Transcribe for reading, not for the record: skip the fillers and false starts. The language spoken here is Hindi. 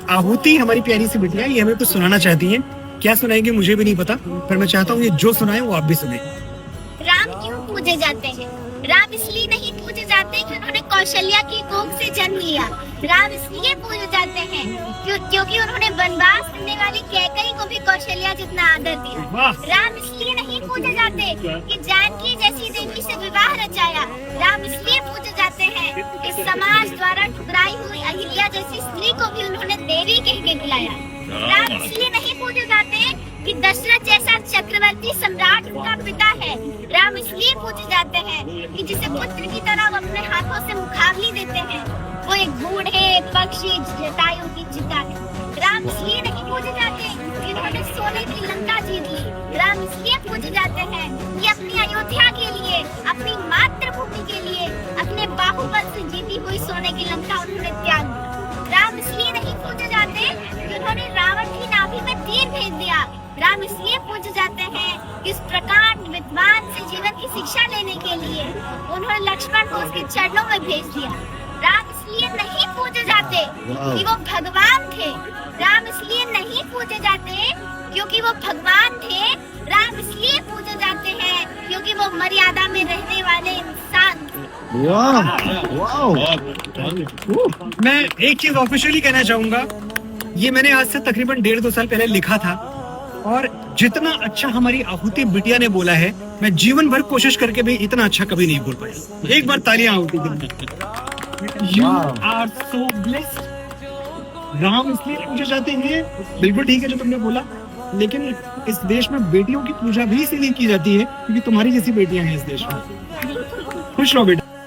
आहुति हमारी प्यारी सी बिटिया, ये हमें कुछ सुनाना चाहती हैं। क्या सुनाएंगे मुझे भी नहीं पता, पर मैं चाहता हूँ ये जो सुनाए वो आप भी सुने। राम क्यों पूजे जाते हैं? राम इसलिए नहीं पूजे जाते कि उन्होंने कौशल्या की कोख से जन्म लिया। राम इसलिए पूजे जाते हैं क्योंकि उन्होंने वनवास करने वाली कैकई को भी कौशल्या जितना आदर दिया। राम इसलिए नहीं पूजे जाते कि जानकी जैसी देवी से विवाह रचाया। राम इसलिए पूजे जाते हैं कि समाज द्वारा ठुकराई हुई अहिल्या जैसी स्त्री को भी उन्होंने देवी कह के बुलाया। राम इसलिए नहीं पूजे जाते कि दशरथ जैसा चक्रवर्ती सम्राट उनका पिता है। राम इसलिए पूजे जाते हैं कि जिसे पुत्र की तरह वो अपने हाथों से मुखाग्नि देते हैं, वो एक बूढ़े पक्षी जटायु की चिता है। राम इसलिए नहीं पूजे जाते कि उन्होंने सोने की लंका जीत ली। राम इसलिए पूजे जाते हैं कि अपनी अयोध्या के लिए, अपनी मातृभूमि के लिए, अपने बाहुबल से जीती हुई सोने की लंका उन्होंने त्याग दिया। राम इसलिए नहीं पूजे जाते कि उन्होंने रावण की नाभि में तीर भेज दिया। राम इसलिए पूजे जाते हैं कि इस प्रकार विद्वान से जीवन की शिक्षा लेने के लिए उन्होंने लक्ष्मण को उसके चरणों में भेज दिया। राम इसलिए नहीं पूजे जाते कि वो भगवान थे। राम इसलिए नहीं पूजे जाते क्योंकि वो भगवान थे। राम इसलिए पूजे जाते हैं क्योंकि वो मर्यादा में रहने वाले इंसान थे। मैं एक चीज ऑफिशियली कहना चाहूंगा, ये मैंने आज से तकरीबन 1.5-2 साल पहले लिखा था, और जितना अच्छा हमारी आहुति बिटिया ने बोला है, मैं जीवन भर कोशिश करके भी इतना अच्छा कभी नहीं बोल पाया। एक बार तालियां आहुति के लिए। You are so blessed। Ram इसलिए पूजे जाते हैं, बिल्कुल ठीक है जो तुमने बोला, लेकिन इस देश में बेटियों की पूजा भी इसीलिए की जाती है क्योंकि तुम्हारी जैसी बेटियां हैं इस देश में। खुश रहो बेटा।